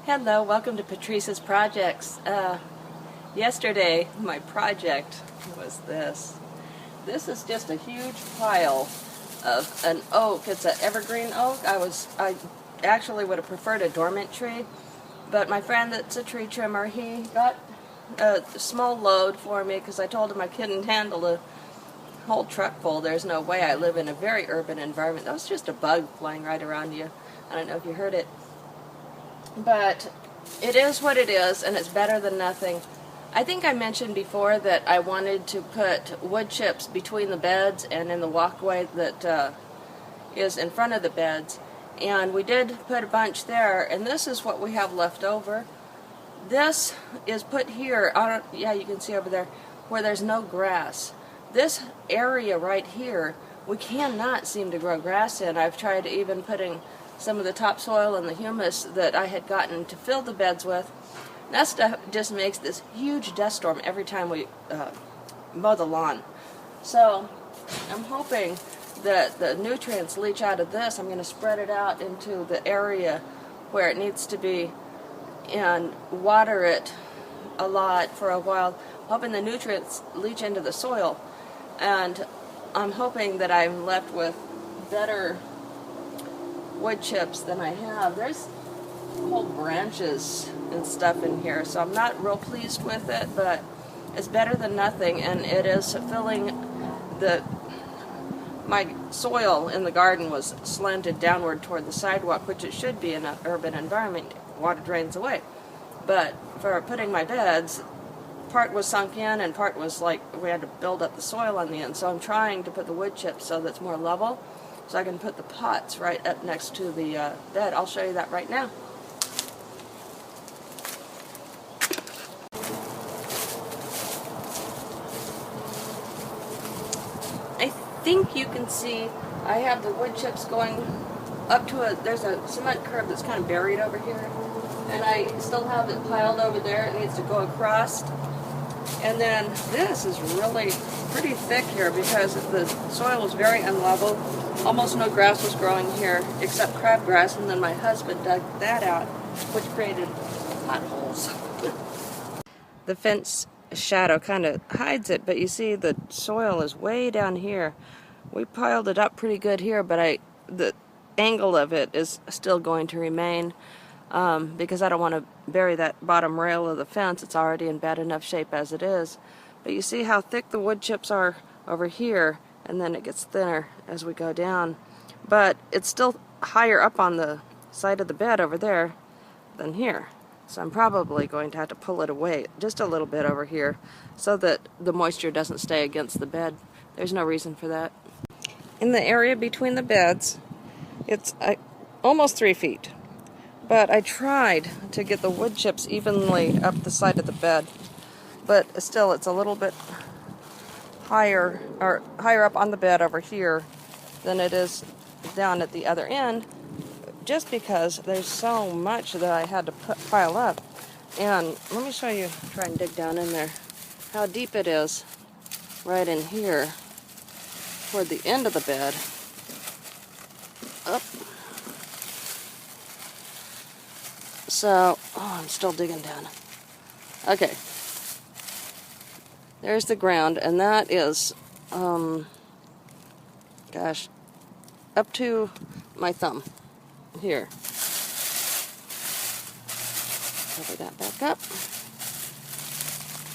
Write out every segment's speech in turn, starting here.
Hello, welcome to Patrice's Projects. Yesterday, my project was this. This is just a huge pile of an oak. It's an evergreen oak. I actually would have preferred a dormant tree, but my friend that's a tree trimmer, he got a small load for me because I told him I couldn't handle a whole truck full. There's no way. I live in a very urban environment. That was just a bug flying right around you. I don't know if you heard it. But it is what it is, and it's better than nothing. I think I mentioned before that I wanted to put wood chips between the beds and in the walkway that is in front of the beds. And we did put a bunch there, and this is what we have left over. This is put here, yeah, you can see over there, where there's no grass. This area right here, we cannot seem to grow grass in. I've tried even putting some of the topsoil and the humus that I had gotten to fill the beds with. That stuff just makes this huge dust storm every time we mow the lawn. So I'm hoping that the nutrients leach out of this. I'm going to spread it out into the area where it needs to be and water it a lot for a while, hoping the nutrients leach into the soil. And I'm hoping that I'm left with better wood chips than I have. There's whole branches and stuff in here, so I'm not real pleased with it, but it's better than nothing, and it is filling my soil in the garden was slanted downward toward the sidewalk, which it should be in an urban environment. Water drains away. But for putting my beds, part was sunk in and part was like we had to build up the soil on the end. So I'm trying to put the wood chips so that's more level, so I can put the pots right up next to the bed. I'll show you that right now. I think you can see I have the wood chips going up to there's a cement curb that's kind of buried over here, and I still have it piled over there. It needs to go across. And then this is really pretty thick here because the soil is very unlevel. Almost no grass was growing here except crabgrass, and then my husband dug that out, which created potholes. The fence shadow kind of hides it, but you see the soil is way down here. We piled it up pretty good here, but the angle of it is still going to remain because I don't want to bury that bottom rail of the fence. It's already in bad enough shape as it is. But you see how thick the wood chips are over here, and then it gets thinner as we go down. But it's still higher up on the side of the bed over there than here. So I'm probably going to have to pull it away just a little bit over here so that the moisture doesn't stay against the bed. There's no reason for that. In the area between the beds, it's almost 3 feet. But I tried to get the wood chips evenly up the side of the bed. But still, it's a little bit higher up on the bed over here than it is down at the other end, just because there's so much that I had to pile up. And let me show you, try and dig down in there, how deep it is right in here toward the end of the bed. Up. So, I'm still digging down. Okay. There's the ground, and that is, gosh, up to my thumb here. Cover that back up.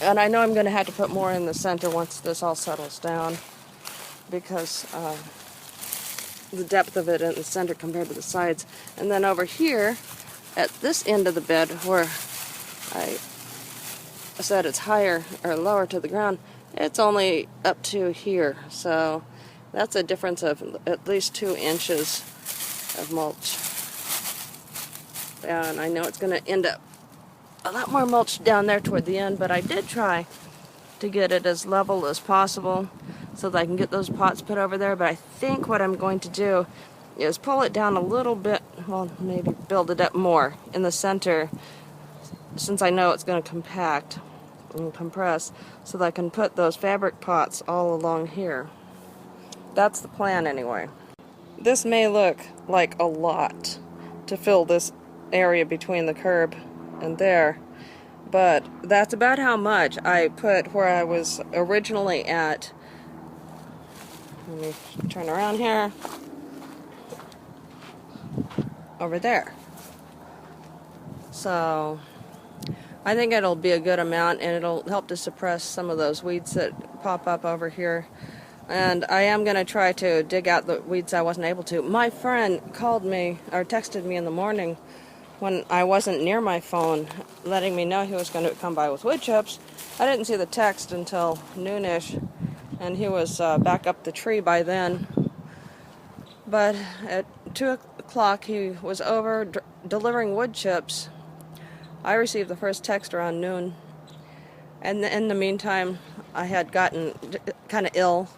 And I know I'm going to have to put more in the center once this all settles down, because the depth of it in the center compared to the sides. And then over here, at this end of the bed where I said it's higher or lower to the ground, it's only up to here. So that's a difference of at least 2 inches of mulch. And I know it's going to end up a lot more mulch down there toward the end, but I did try to get it as level as possible so that I can get those pots put over there. But I think what I'm going to do is pull it down a little bit, well, maybe build it up more in the center, since I know it's going to compact and compress, so that I can put those fabric pots all along here. That's the plan anyway. This may look like a lot to fill this area between the curb and there. But that's about how much I put where I was originally at. Let me turn around here. Over there. So I think it'll be a good amount, and it'll help to suppress some of those weeds that pop up over here. And I am going to try to dig out the weeds I wasn't able to. My friend called me or texted me in the morning when I wasn't near my phone, letting me know he was going to come by with wood chips. I didn't see the text until noonish, and he was back up the tree by then. But at 2 o'clock he was over delivering wood chips. I received the first text around noon. And in the meantime, I had gotten kind of ill,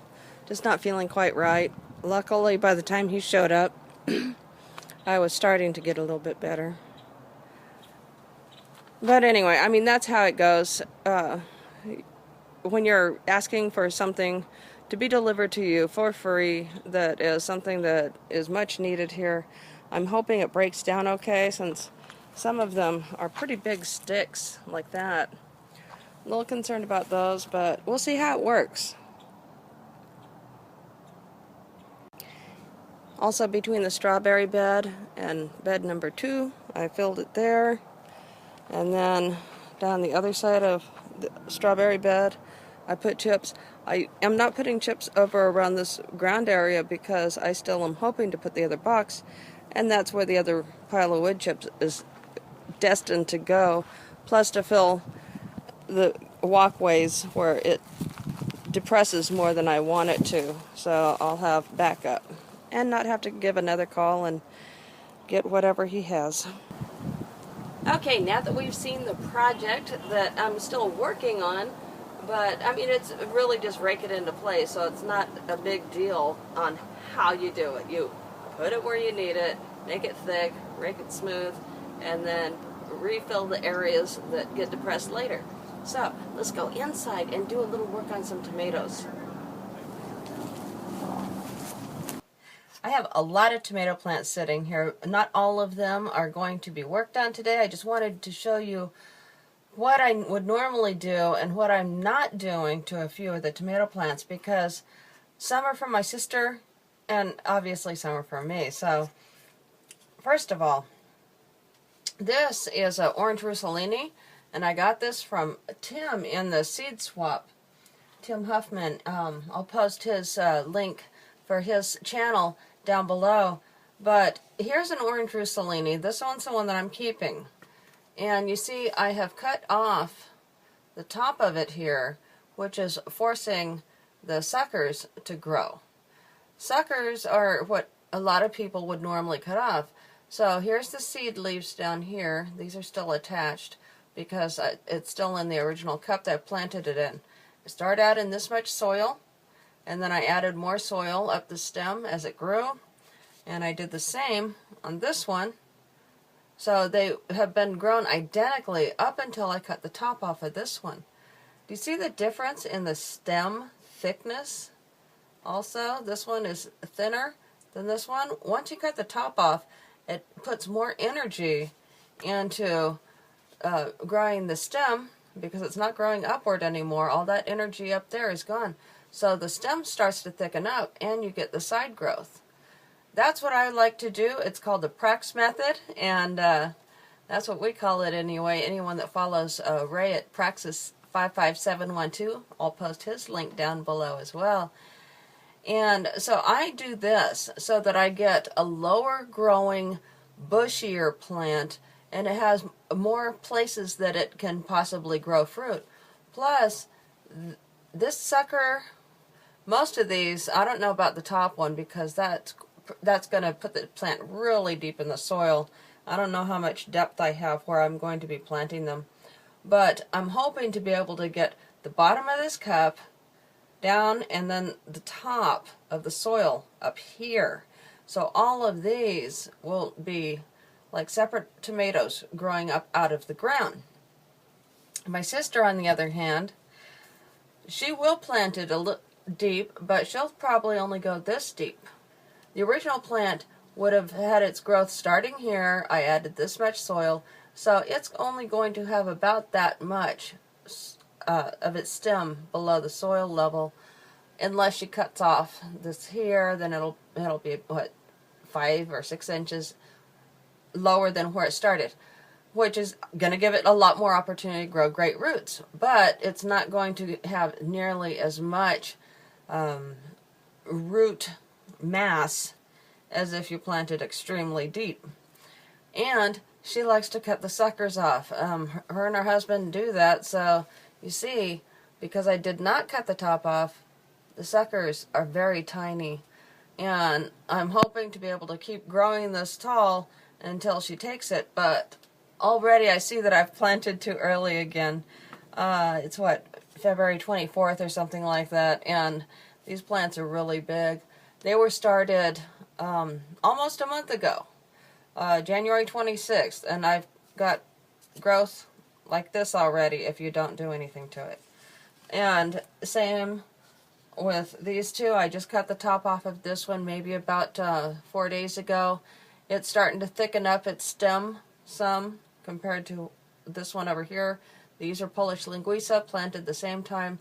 just not feeling quite right. Luckily, by the time he showed up, I was starting to get a little bit better. But anyway, I mean, that's how it goes. When you're asking for something to be delivered to you for free, that is something that is much needed here, I'm hoping it breaks down okay, since some of them are pretty big sticks like that. A little concerned about those, but we'll see how it works. Also, between the strawberry bed and bed number 2, I filled it there. And then down the other side of the strawberry bed, I put chips. I am not putting chips over around this ground area because I still am hoping to put the other box, and that's where the other pile of wood chips is destined to go, plus to fill the walkways where it depresses more than I want it to. So I'll have backup and not have to give another call and get whatever he has. Okay, now that we've seen the project that I'm still working on, but I mean, it's really just rake it into place, so it's not a big deal on how you do it. You put it where you need it, make it thick, rake it smooth, and then refill the areas that get depressed later. So let's go inside and do a little work on some tomatoes. I have a lot of tomato plants sitting here. Not all of them are going to be worked on today. I just wanted to show you what I would normally do and what I'm not doing to a few of the tomato plants, because some are from my sister and obviously some are from me. So first of all, this is an Orange Roussolini, and I got this from Tim in the seed swap. Tim Huffman. I'll post his link for his channel down below. But here's an Orange Roussolini. This one's the one that I'm keeping. And you see I have cut off the top of it here, which is forcing the suckers to grow. Suckers are what a lot of people would normally cut off. So here's the seed leaves down here. These are still attached because it's still in the original cup that I planted it in. I started out in this much soil, and then I added more soil up the stem as it grew, and I did the same on this one. So they have been grown identically up until I cut the top off of this one. Do you see the difference in the stem thickness? Also, this one is thinner than this one. Once you cut the top off, it puts more energy into growing the stem, because it's not growing upward anymore. All that energy up there is gone. So the stem starts to thicken up and you get the side growth. That's what I like to do. It's called the Praxxus method, and that's what we call it anyway. Anyone that follows Ray at Praxxus 55712, I'll post his link down below as well. And so I do this so that I get a lower growing, bushier plant, and it has more places that it can possibly grow fruit. Plus, this sucker, most of these, I don't know about the top one because that's going to put the plant really deep in the soil. I don't know how much depth I have where I'm going to be planting them. But I'm hoping to be able to get the bottom of this cup down and then the top of the soil up here. So all of these will be like separate tomatoes growing up out of the ground. My sister, on the other hand, she will plant it a little deep, but she'll probably only go this deep. The original plant would have had its growth starting here. I added this much soil, so it's only going to have about that much of its stem below the soil level, unless she cuts off this here. Then it'll be what, 5 or 6 inches lower than where it started, which is going to give it a lot more opportunity to grow great roots, but it's not going to have nearly as much root mass as if you planted extremely deep. And she likes to cut the suckers off. Her and her husband do that, so you see, because I did not cut the top off, the suckers are very tiny, and I'm hoping to be able to keep growing this tall until she takes it, but already I see that I've planted too early again. It's what, February 24th or something like that, and these plants are really big. They were started almost a month ago, January 26th, and I've got growth like this already if you don't do anything to it. And same with these two. I just cut the top off of this one maybe about 4 days ago. It's starting to thicken up its stem some compared to this one over here. These are Polish linguiça, planted the same time.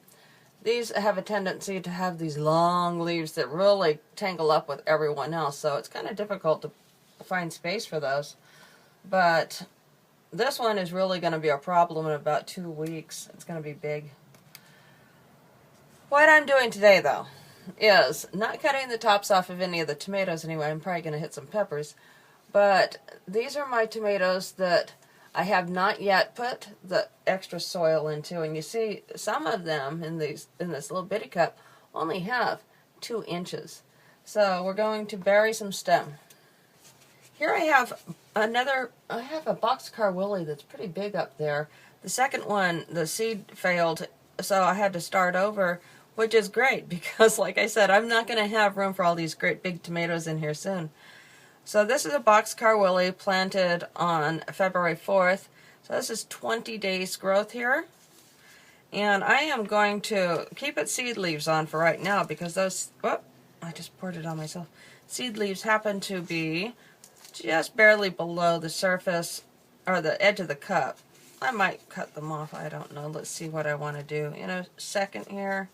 These have a tendency to have these long leaves that really tangle up with everyone else, so it's kind of difficult to find space for those. But this one is really going to be a problem in about 2 weeks. It's going to be big. What I'm doing today, though, is not cutting the tops off of any of the tomatoes anyway. I'm probably going to hit some peppers. But these are my tomatoes that I have not yet put the extra soil into, and you see some of them in this little bitty cup only have 2 inches. So we're going to bury some stem. Here I have a boxcar willow that's pretty big up there. The second one, the seed failed, so I had to start over, which is great because, like I said, I'm not going to have room for all these great big tomatoes in here soon. So this is a boxcar willow planted on February 4th. So this is 20 days growth here. And I am going to keep its seed leaves on for right now because those, I just poured it on myself. Seed leaves happen to be just barely below the surface or the edge of the cup. I might cut them off, I don't know. Let's see what I want to do in a second here.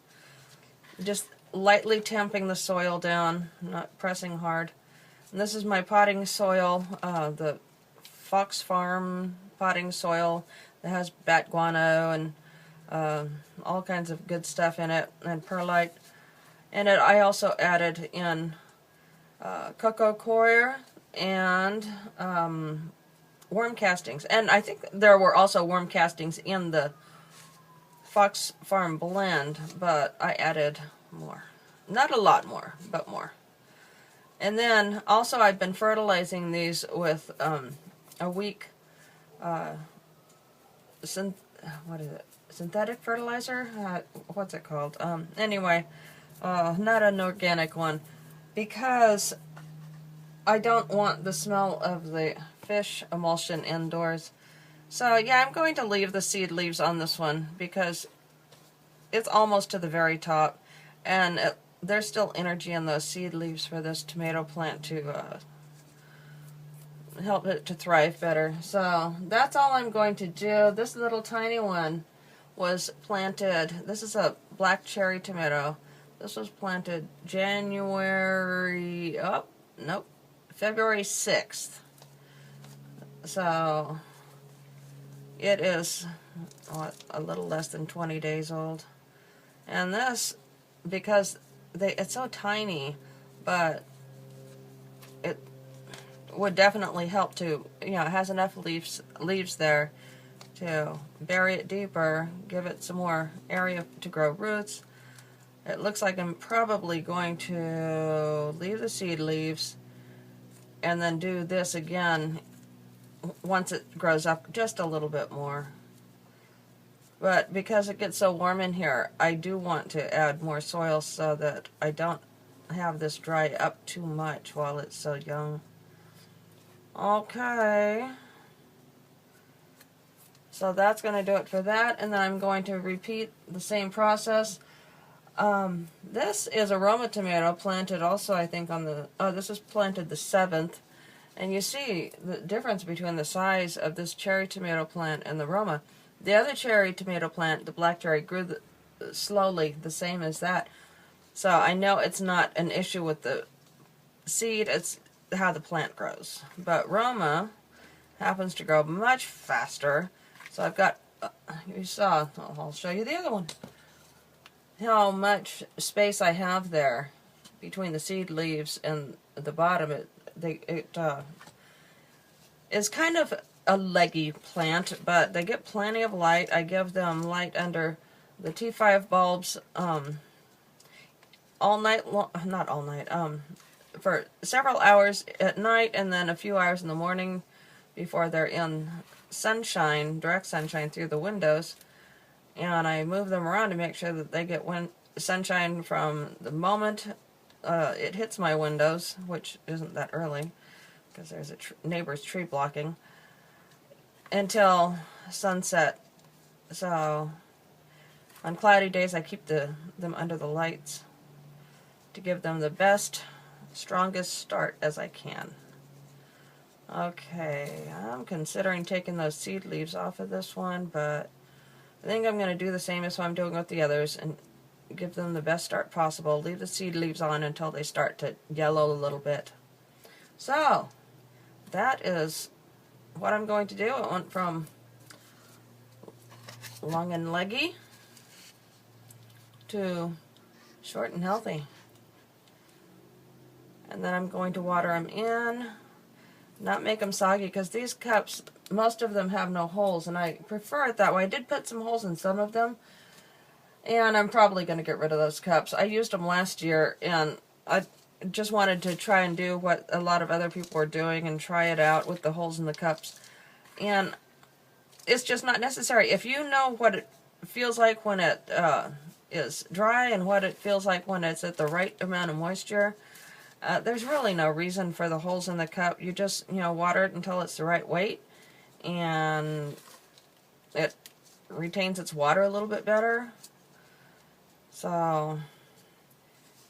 Just lightly tamping the soil down, not pressing hard. And this is my potting soil, the Fox Farm potting soil that has bat guano and all kinds of good stuff in it, and perlite. And I also added in cocoa coir and worm castings. And I think there were also worm castings in the Fox Farm blend, but I added more. Not a lot more, but more. And then also I've been fertilizing these with a weak synthetic fertilizer? What's it called? Anyway, not an organic one, because I don't want the smell of the fish emulsion indoors. So yeah, I'm going to leave the seed leaves on this one because it's almost to the very top, and there's still energy in those seed leaves for this tomato plant to help it to thrive better. So that's all I'm going to do. This little tiny one was planted, this is a black cherry tomato. This was planted February 6th. So it is a little less than 20 days old. And this, because it's so tiny, but it would definitely help to, it has enough leaves there to bury it deeper, give it some more area to grow roots. It looks like I'm probably going to leave the seed leaves and then do this again once it grows up just a little bit more. But because it gets so warm in here, I do want to add more soil so that I don't have this dry up too much while it's so young. Okay. So that's going to do it for that, and then I'm going to repeat the same process. This is a Roma tomato planted also, I think, on the, this was planted the 7th. And you see the difference between the size of this cherry tomato plant and the Roma. The other cherry tomato plant, the black cherry, grew slowly, the same as that. So I know it's not an issue with the seed, it's how the plant grows. But Roma happens to grow much faster. So I've got, you saw, I'll show you the other one. How much space I have there between the seed leaves and the bottom. It is kind of a leggy plant, but they get plenty of light. I give them light under the T5 bulbs all night long, not all night, for several hours at night and then a few hours in the morning before they're in sunshine, direct sunshine through the windows. And I move them around to make sure that they get sunshine from the moment it hits my windows, which isn't that early because there's a neighbor's tree blocking, until sunset. So on cloudy days I keep them under the lights to give them the best, strongest start as I can. Okay, I'm considering taking those seed leaves off of this one, but I think I'm going to do the same as what I'm doing with the others and give them the best start possible. Leave the seed leaves on until they start to yellow a little bit. So, that is what I'm going to do. It went from long and leggy to short and healthy. And then I'm going to water them in, not make them soggy, because these cups, most of them have no holes, and I prefer it that way. I did put some holes in some of them, and I'm probably going to get rid of those cups. I used them last year, and I just wanted to try and do what a lot of other people were doing and try it out with the holes in the cups. And it's just not necessary. If you know what it feels like when it is dry and what it feels like when it's at the right amount of moisture, there's really no reason for the holes in the cup. You just, water it until it's the right weight, and it retains its water a little bit better. So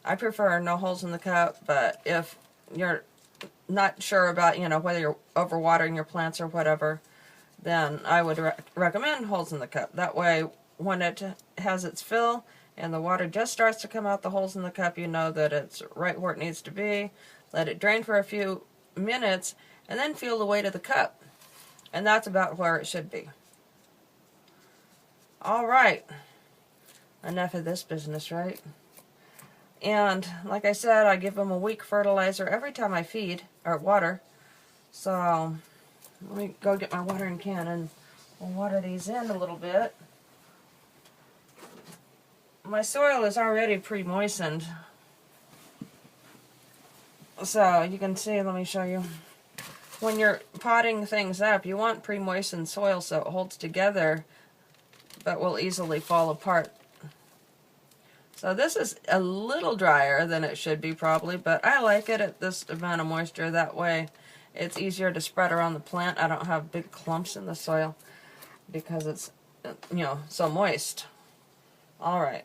I prefer no holes in the cup, but if you're not sure about, whether you're overwatering your plants or whatever, then I would recommend holes in the cup. That way, when it has its fill and the water just starts to come out the holes in the cup, you know that it's right where it needs to be. Let it drain for a few minutes, and then feel the weight of the cup. And that's about where it should be. Alright. Enough of this business, right? And, like I said, I give them a week fertilizer every time I feed, or water. So, let me go get my watering can and we'll water these in a little bit. My soil is already pre-moistened. So, you can see, let me show you. When you're potting things up, you want pre-moistened soil so it holds together, but will easily fall apart. So this is a little drier than it should be probably, but I like it at this amount of moisture. That way it's easier to spread around the plant. I don't have big clumps in the soil because it's, so moist. Alright,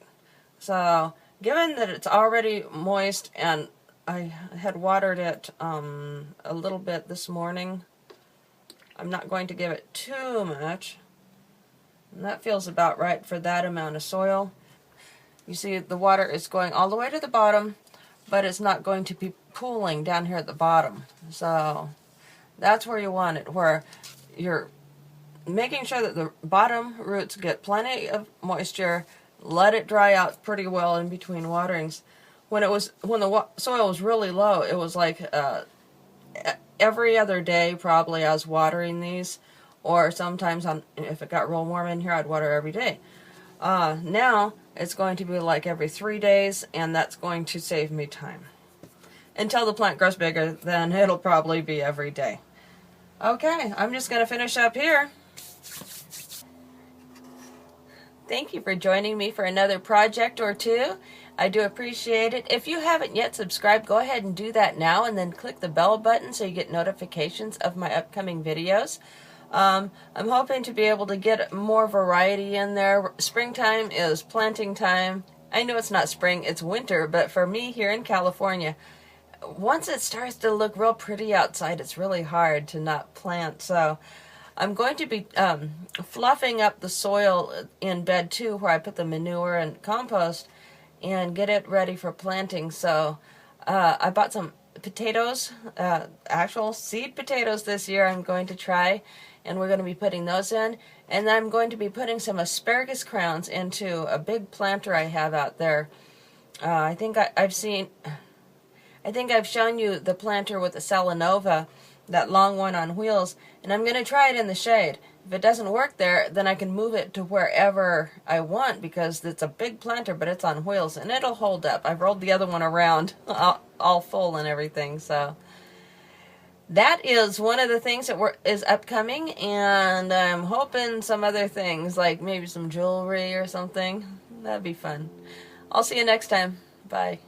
so given that it's already moist and I had watered it a little bit this morning, I'm not going to give it too much. And that feels about right for that amount of soil. You see the water is going all the way to the bottom, but it's not going to be pooling down here at the bottom. So that's where you want it, where you're making sure that the bottom roots get plenty of moisture, let it dry out pretty well in between waterings. When the soil was really low, it was like every other day probably I was watering these, or sometimes if it got real warm in here, I'd water every day. Now it's going to be like every 3 days, and that's going to save me time. Until the plant grows bigger, then it'll probably be every day. Okay, I'm just going to finish up here. Thank you for joining me for another project or two. I do appreciate it. If you haven't yet subscribed, go ahead and do that now, and then click the bell button so you get notifications of my upcoming videos. I'm hoping to be able to get more variety in there. Springtime is planting time, I know it's not spring, it's winter, but for me here in California, once it starts to look real pretty outside, it's really hard to not plant. So I'm going to be fluffing up the soil in bed 2 where I put the manure and compost and get it ready for planting. So I bought some potatoes, actual seed potatoes this year I'm going to try, and we're going to be putting those in. And then I'm going to be putting some asparagus crowns into a big planter I have out there. I think I've shown you the planter with the Selenova, that long one on wheels, and I'm going to try it in the shade. If it doesn't work there, then I can move it to wherever I want, because it's a big planter, but it's on wheels, and it'll hold up. I've rolled the other one around all full and everything, so that is one of the things that is upcoming, and I'm hoping some other things, like maybe some jewelry or something. That'd be fun. I'll see you next time. Bye.